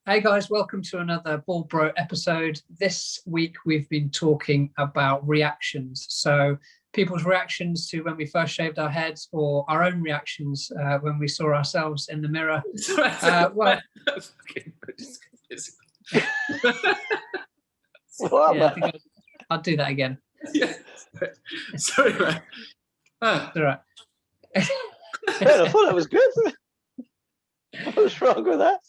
Hey guys, welcome to another Ball Bro episode. This week we've been talking about reactions. So people's reactions to when we first shaved our heads, or our own reactions when we saw ourselves in the mirror. I'll do that again. Yeah. Sorry, man. All right. I thought that was good. What's wrong with that?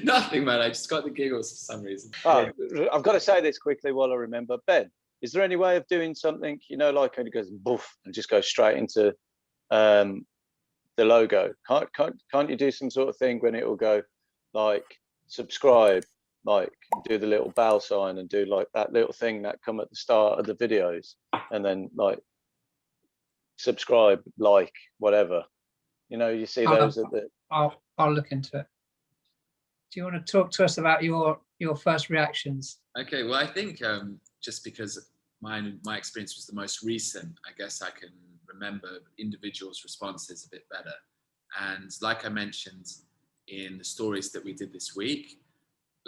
Nothing, man. I just got the giggles for some reason. Oh, I've got to say this quickly while I remember. Ben, is there any way of doing something, like when it goes boof and just goes straight into the logo? Can't you do some sort of thing when it will go like subscribe, like do the little bell sign and do like that little thing that come at the start of the videos, and then like subscribe, like whatever. You see those at the. I'll look into it. Do you want to talk to us about your first reactions? Okay, well, I think just because my experience was the most recent, I guess I can remember individuals' responses a bit better. And like I mentioned in the stories that we did this week,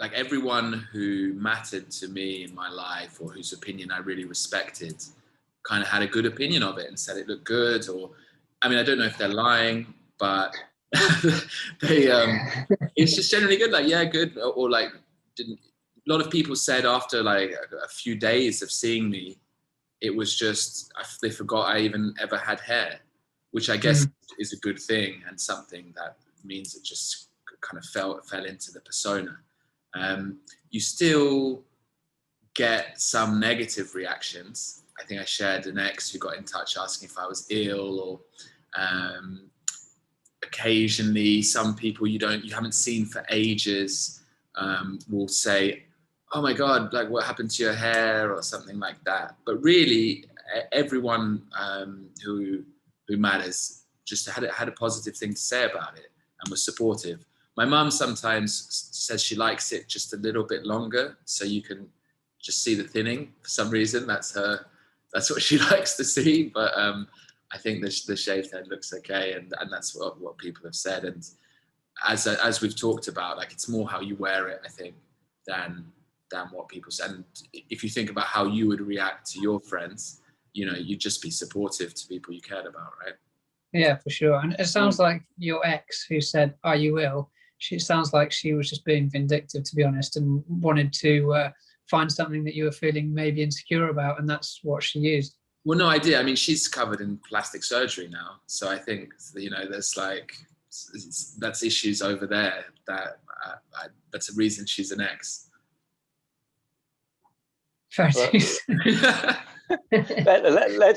like everyone who mattered to me in my life or whose opinion I really respected kind of had a good opinion of it and said it looked good. Or, I mean, I don't know if they're lying, but it's just generally good, like, yeah, good. Or like, a lot of people said after like a few days of seeing me, it was just, they forgot I even ever had hair, which I guess is a good thing and something that means it just kind of fell into the persona. You still get some negative reactions. I think I shared an ex who got in touch asking if I was ill, or occasionally some people you haven't seen for ages will say, oh my God, like what happened to your hair or something like that. But really everyone who matters just had a positive thing to say about it and was supportive. My mum sometimes says she likes it just a little bit longer so you can just see the thinning for some reason. That's what she likes to see. But I think the shaved head looks okay, and that's what people have said. And as we've talked about, like, it's more how you wear it, I think, than what people say. And if you think about how you would react to your friends, you'd just be supportive to people you cared about, right? Yeah, for sure. And it sounds like your ex who said, "Are you ill?" It sounds like she was just being vindictive, to be honest, and wanted to find something that you were feeling maybe insecure about, and that's what she used. Well, no idea. I mean, she's covered in plastic surgery now, so I think there's like that's issues over there. That's a reason she's an ex. Let's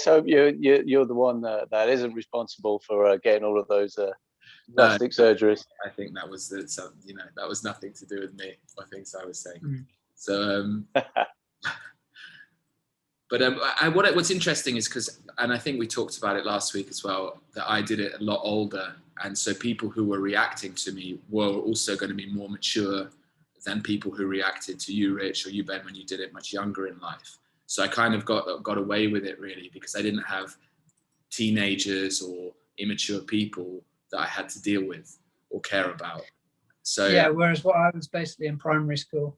hope you're the one that isn't responsible for getting all of those plastic surgeries. I think that was that was nothing to do with me or things I was saying. So. But what's interesting is and I think we talked about it last week as well, that I did it a lot older. And so people who were reacting to me were also going to be more mature than people who reacted to you, Rich, or you, Ben, when you did it much younger in life. So I kind of got away with it, really, because I didn't have teenagers or immature people that I had to deal with or care about. So yeah, whereas what I was basically in primary school.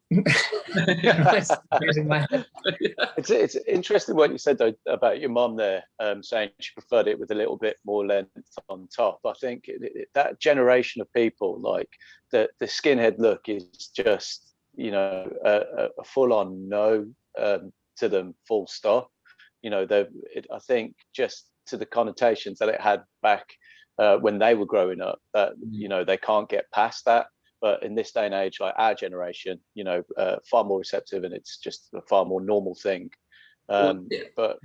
It's interesting what you said though about your mum there, saying she preferred it with a little bit more length on top. I think that generation of people, like the skinhead look, is just a full-on no to them, full stop. I think just to the connotations that it had back when they were growing up, that they can't get past that. But in this day and age, like our generation, far more receptive, and it's just a far more normal thing. But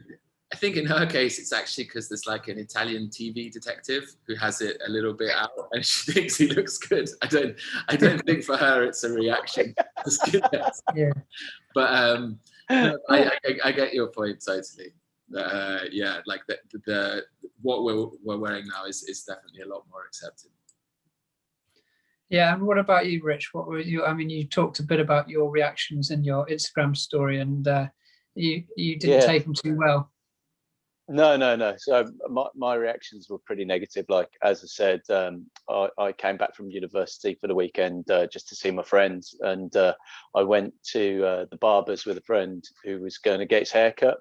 I think in her case, it's actually because there's like an Italian TV detective who has it a little bit out, and she thinks he looks good. I don't think for her it's a reaction. Yeah. But no, I get your point totally. Yeah, like the what we're wearing now is definitely a lot more accepted. Yeah, and what about you, Rich? What were you? I mean, you talked a bit about your reactions in your Instagram story, and you didn't take them too well. No. So my reactions were pretty negative. Like, as I said, I came back from university for the weekend just to see my friends, and I went to the barber's with a friend who was going to get his haircut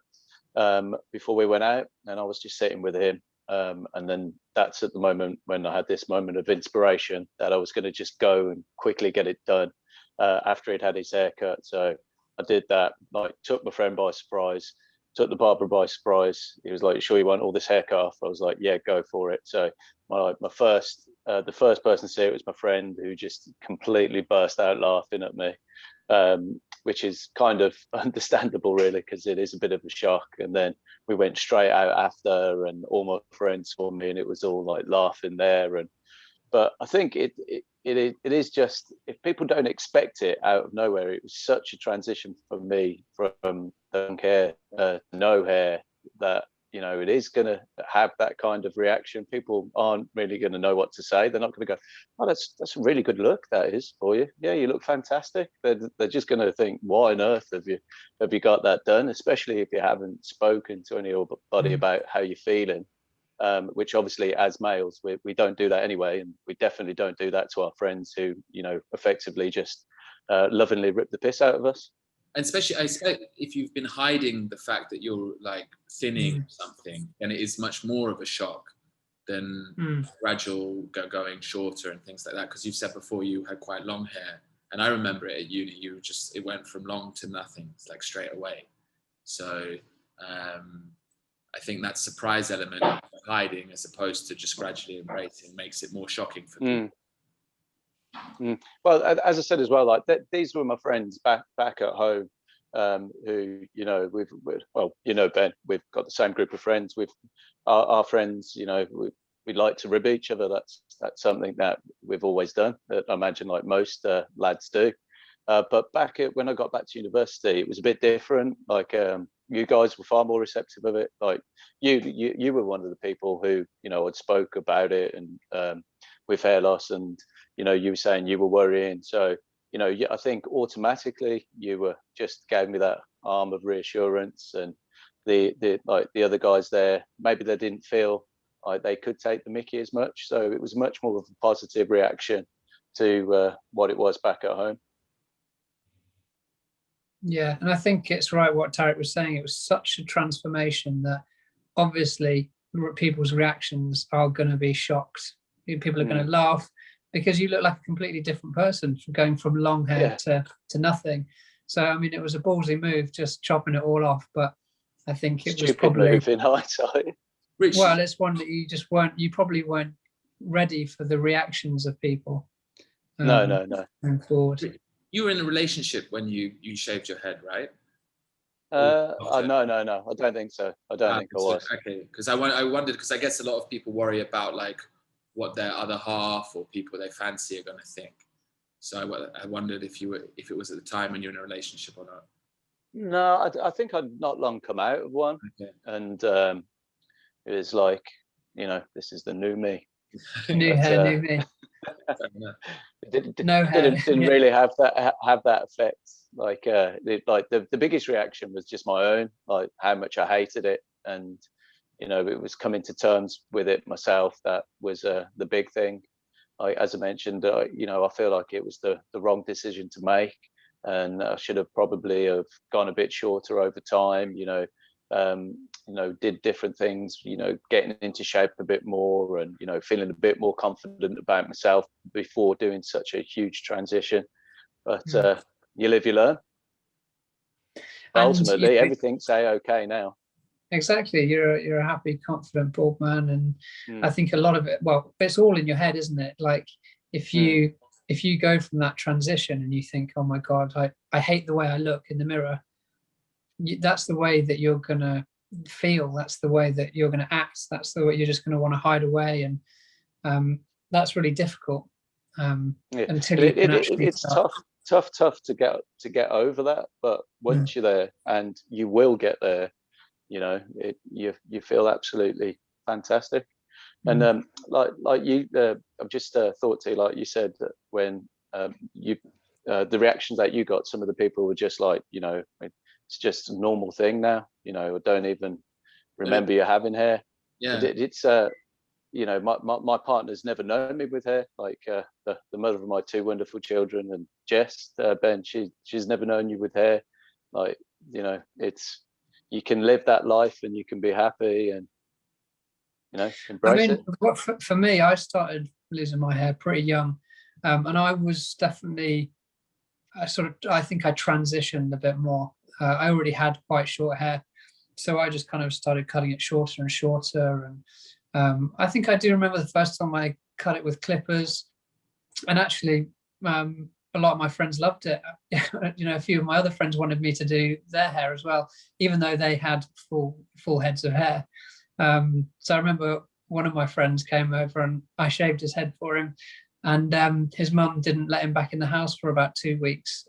before we went out, and I was just sitting with him. And then that's at the moment when I had this moment of inspiration that I was going to just go and quickly get it done after he'd had his haircut. So I did that, like took my friend by surprise, took the barber by surprise. He was like, "Sure you want all this haircut off?" I was like, "Yeah, go for it." So my first, the first person to see it was my friend, who just completely burst out laughing at me, which is kind of understandable, really, because it is a bit of a shock. And then we went straight out after, and all my friends saw me, and it was all like laughing there. And but I think it is just, if people don't expect it out of nowhere, it was such a transition for me from long hair to no hair, that it is going to have that kind of reaction. People aren't really going to know what to say. They're not going to go, "Oh, that's a really good look, that is, for you. Yeah, you look fantastic." They're just going to think, "Why on earth have you got that done?" Especially if you haven't spoken to anybody about how you're feeling. Which obviously, as males, we don't do that anyway, and we definitely don't do that to our friends who effectively just lovingly rip the piss out of us. And especially, I expect, if you've been hiding the fact that you're like thinning something, then it is much more of a shock than gradual going shorter and things like that. Because you've said before you had quite long hair, and I remember it at uni. It went from long to nothing, like straight away. So I think that surprise element of hiding, as opposed to just gradually embracing, makes it more shocking for people. Well, as I said as well, like these were my friends back at home, who Ben, we've got the same group of friends. We've our friends, we like to rib each other. That's something that we've always done. That I imagine like most lads do. But when I got back to university, it was a bit different. Like you guys were far more receptive of it. Like you were one of the people who had spoke about it, and with hair loss, and you were saying you were worrying. So I think automatically you were just gave me that arm of reassurance. And the other guys there, maybe they didn't feel like they could take the mickey as much. So it was much more of a positive reaction to what it was back at home. Yeah, and I think it's right what Tariq was saying. It was such a transformation that obviously people's reactions are going to be shocked. People are going to laugh because you look like a completely different person from going from long hair to nothing. So, I mean, it was a ballsy move, just chopping it all off. But I think it was probably move in hindsight. Well, it's one that you probably weren't ready for the reactions of people. No. Going forward. You were in a relationship when you shaved your head, right? No. I don't think so. I don't think I was. Okay, because I wondered, because I guess a lot of people worry about like what their other half or people they fancy are going to think. So I wondered if it was at the time when you were in a relationship or not. No, I think I'd not long come out of one, and it was like, this is the new me. New hair, new me. Didn't really have that effect. Like the biggest reaction was just my own, like how much I hated it, and it was coming to terms with it myself. That was the big thing. As I mentioned, I feel like it was the wrong decision to make, and I should have probably have gone a bit shorter over time. Did different things, getting into shape a bit more, and feeling a bit more confident about myself before doing such a huge transition. But you live, you learn. But ultimately, everything's okay now. Exactly, you're a happy, confident, bald man, and I think a lot of it. Well, it's all in your head, isn't it? Like if you go from that transition and you think, "Oh my God, I hate the way I look in the mirror," that's the way that you're gonna feel. That's the way that you're gonna act. That's the way you're just gonna want to hide away, and that's really difficult. Until you can actually. It's tough to get over that. But once you're there, and you will get there, you feel absolutely fantastic. And like you, I've just thought to you, like you said, that when the reactions that you got, some of the people were just like, it's just a normal thing now. I don't even remember you having hair. Yeah. It's you know, my partner's never known me with hair. Like the mother of my two wonderful children, and Jess, Ben, she's never known you with hair. Like, you know, it's, you can live that life and you can be happy and, you know, embrace it. For me, I started losing my hair pretty young, and I was definitely, I think I transitioned a bit more. I already had quite short hair, so I just kind of started cutting it shorter and shorter. And I think I do remember the first time I cut it with clippers, and actually, a lot of my friends loved it. You know, a few of my other friends wanted me to do their hair as well, even though they had full heads of hair. So I remember one of my friends came over and I shaved his head for him, and his mum didn't let him back in the house for about 2 weeks.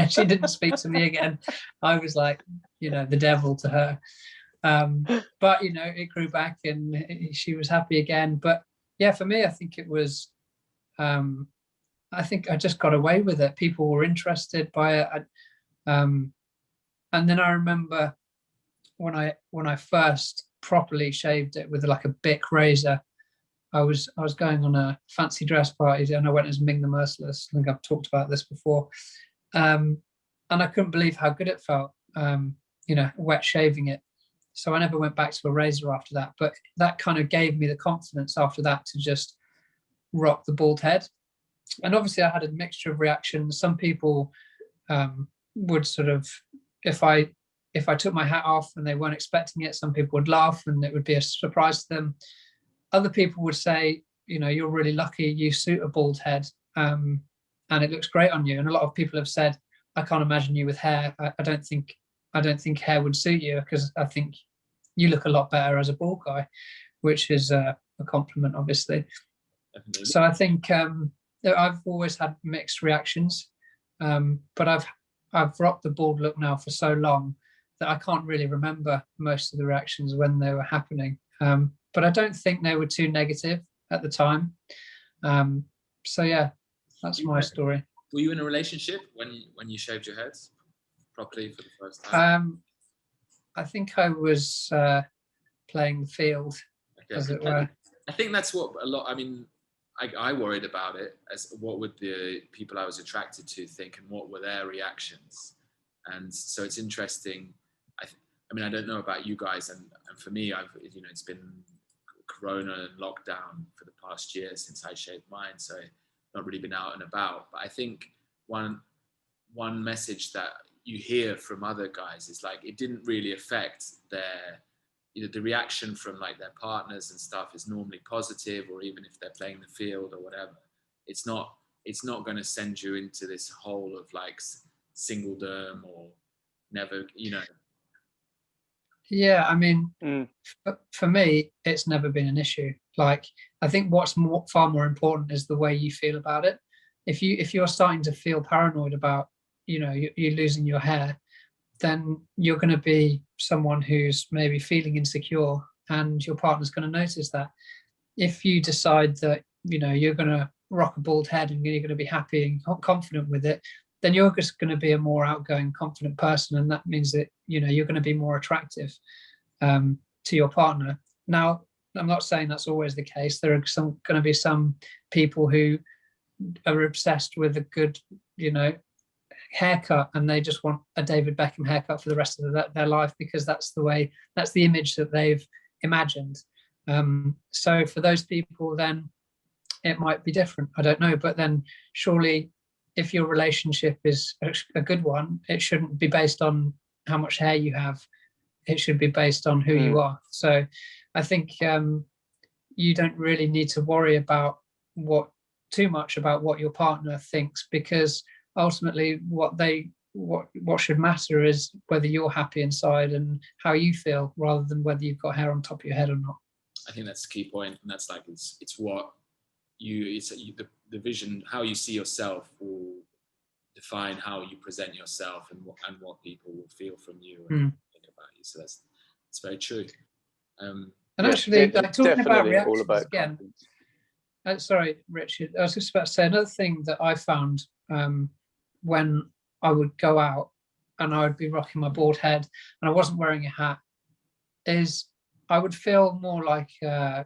And she didn't speak to me again. I was like, you know, the devil to her. But, you know, it grew back and she was happy again. But yeah, for me, I think it was, I think I just got away with it. People were interested by it. And then I remember when I first properly shaved it with like a Bic razor, I was going on a fancy dress party and I went as Ming the Merciless. I think I've talked about this before. And I couldn't believe how good it felt, you know, wet shaving it. So I never went back to a razor after that. But that kind of gave me the confidence after that to just rock the bald head. And obviously I had a mixture of reactions. Some people would sort of, if I took my hat off and they weren't expecting it, some people would laugh and it would be a surprise to them. Other people would say, you know, you're really lucky, you suit a bald head, and it looks great on you. And a lot of people have said, I can't imagine you with hair. I don't think hair would suit you, because I think you look a lot better as a bald guy, which is a compliment, obviously. Definitely. So I think I've always had mixed reactions, but I've rocked the bald look now for so long that I can't really remember most of the reactions when they were happening. But I don't think they were too negative at the time. So yeah, that's my story. Were you in a relationship when you shaved your head properly for the first time? I think I was playing the field, as it were. I think that's what a lot, I mean, I worried about it, as what would the people I was attracted to think and what were their reactions. And so it's interesting. I mean, I don't know about you guys, and for me, you know, it's been Corona and lockdown for the past year since I shaved mine, so not really been out and about. But I think one message that you hear from other guys is like, it didn't really affect their, you know, the reaction from like their partners and stuff is normally positive, or even if they're playing the field or whatever, it's not going to send you into this hole of like singledom or never, you know. Yeah, I mean, for me, it's never been an issue. Like, I think what's far more important is the way you feel about it. If you're starting to feel paranoid about, you know, you're losing your hair, then you're going to be someone who's maybe feeling insecure, and your partner's going to notice that. If you decide that, you know, you're going to rock a bald head and you're going to be happy and confident with it, then you're just going to be a more outgoing, confident person, and that means that, you know, you're going to be more attractive to your partner. Now, I'm not saying that's always the case. There are going to be some people who are obsessed with a good, you know, haircut, and they just want a David Beckham haircut for the rest of their life, because that's the image that they've imagined. So for those people, then it might be different. I don't know, but then surely, if your relationship is a good one, it shouldn't be based on how much hair you have. It should be based on who you are. So I think you don't really need to worry about too much about what your partner thinks, because ultimately what should matter is whether you're happy inside and how you feel, rather than whether you've got hair on top of your head or not. I think that's the key point, and that's like it's what the vision, how you see yourself will define how you present yourself and what people will feel from you and think about you. So it's very true. And actually, talking about reactions again. Sorry, Richard. I was just about to say another thing that I found when I would go out and I would be rocking my bald head and I wasn't wearing a hat. is I would feel more like an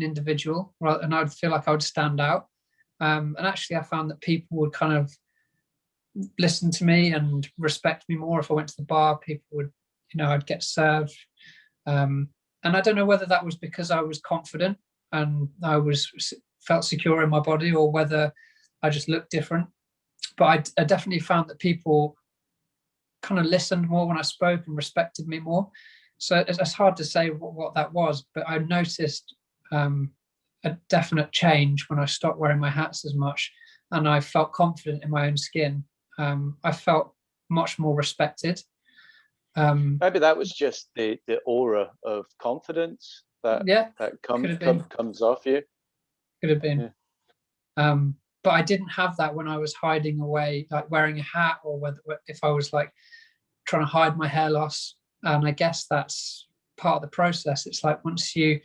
individual, and I would feel like I would stand out. And actually, I found that people would kind of listen to me and respect me more if I went to the bar. People would, I'd get served. And I don't know whether that was because I was confident and I felt secure in my body, or whether I just looked different. But I definitely found that people kind of listened more when I spoke and respected me more. So it's hard to say what that was, but I noticed a definite change when I stopped wearing my hats as much, and I felt confident in my own skin. I felt much more respected. Maybe that was just the aura of confidence that comes off you. Could have been. Yeah. But I didn't have that when I was hiding away, like wearing a hat, or if I was like trying to hide my hair loss. And I guess that's part of the process. It's like once you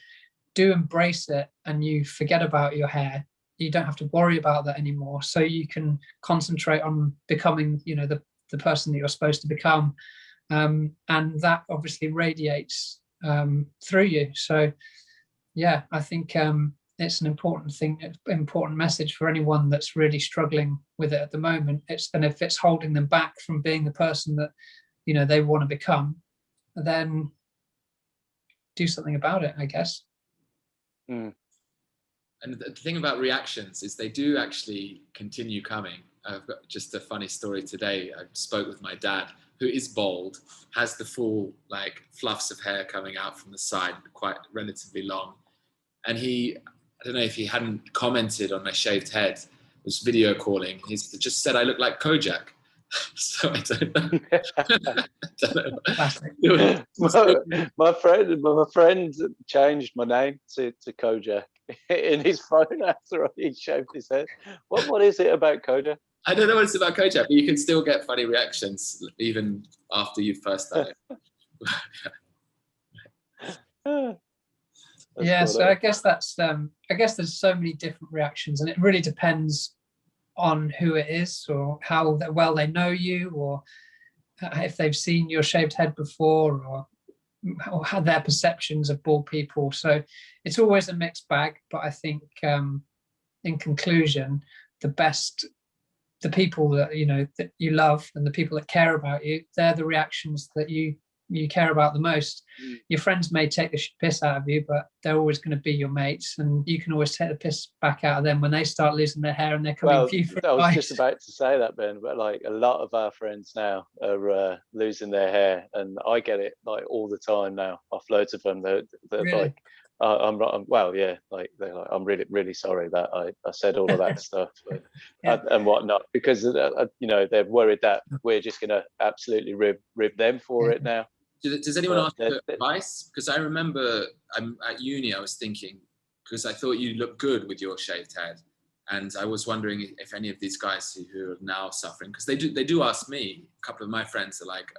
do embrace it and you forget about your hair, you don't have to worry about that anymore. So you can concentrate on becoming, the person that you're supposed to become. And that obviously radiates through you. So yeah, I think it's an important message for anyone that's really struggling with it at the moment. And if it's holding them back from being the person that they want to become, then do something about it, I guess. And the thing about reactions is they do actually continue coming. I've got just a funny story today. I spoke with my dad, who is bald, has the full like fluffs of hair coming out from the side, quite relatively long. And I don't know if he hadn't commented on my shaved head, was video calling. He just said I look like Kojak. So I don't know. my friend changed my name to Kojak in his phone after he shaved his head. What is it about Kojak? I don't know what it's about Kojak, but you can still get funny reactions even after you've first done it. Yeah, so I guess there's so many different reactions, and it really depends on who it is, or how well they know you, or if they've seen your shaved head before, or how their perceptions of bald people. So it's always a mixed bag. But I think in conclusion, the people that that you love and the people that care about you, they're the reactions that you care about the most. Your friends may take the piss out of you, but they're always going to be your mates, and you can always take the piss back out of them when they start losing their hair and they're coming for you for advice. I was just about to say that, Ben, but like a lot of our friends now are losing their hair, and I get it like all the time now off loads of them. They're really? Like, I'm really, really sorry that I said all of that stuff and whatnot, because they're worried that we're just going to absolutely rib them for it now. Does anyone ask for advice? Because I remember at uni, I was thinking, because I thought you looked good with your shaved head, and I was wondering if any of these guys who are now suffering, because they do ask me. A couple of my friends are like,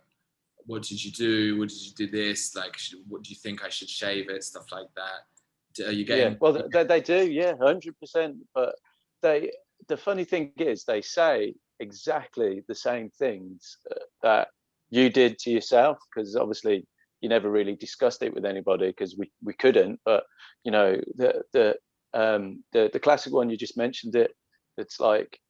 "What did you do? What did you do this? Like, what do you think I should shave it? Stuff like that." Are you getting? Yeah, well, they do, 100%. But the funny thing is, they say exactly the same things that you did to yourself, because obviously you never really discussed it with anybody because we couldn't. But the classic one you just mentioned, it's like,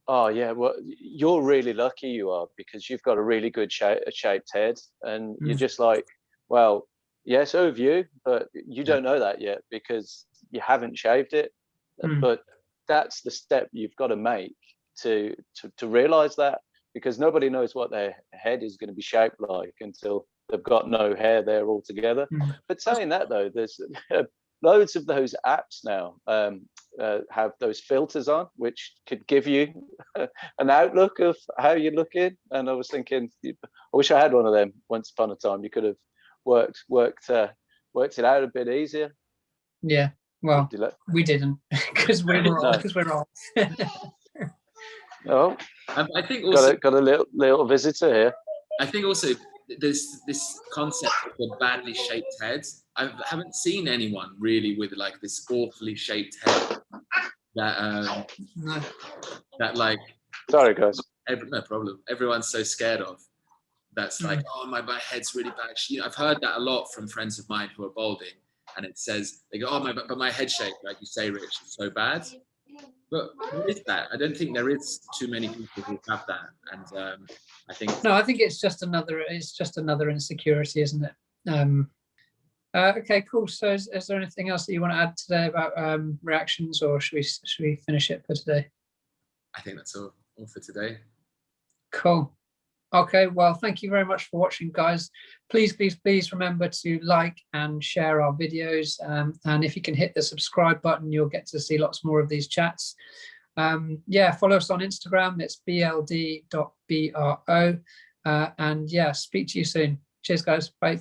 oh yeah, well, you're really lucky you are, because you've got a really good shaped head, and you're just like, well, yeah, so have you, but you don't know that yet because you haven't shaved it. But that's the step you've got to make to realize that, because nobody knows what their head is going to be shaped like until they've got no hair there altogether. But saying that though, there's loads of those apps now have those filters on, which could give you an outlook of how you're looking. And I was thinking, I wish I had one of them once upon a time. You could have worked it out a bit easier. Yeah, well, we didn't, because we're old. Oh, I think also got a little visitor here. I think also there's this concept of a badly shaped head. I haven't seen anyone really with like this awfully shaped head that that like. Sorry, guys. No problem. Everyone's so scared of. that's like, oh, my head's really bad. You know, I've heard that a lot from friends of mine who are balding, and it says, they go, oh, but my head shape, like you say, Rich, is so bad. But what is that? I don't think there is too many people who have that. And I think... No, I think it's just another insecurity, isn't it? Okay, cool. So is there anything else that you want to add today about reactions, or should we finish it for today? I think that's all for today. Cool. Okay, well, thank you very much for watching, guys. Please remember to like and share our videos. And if you can hit the subscribe button, you'll get to see lots more of these chats. Yeah, follow us on Instagram. It's bld.bro. And yeah, speak to you soon. Cheers, guys. Bye.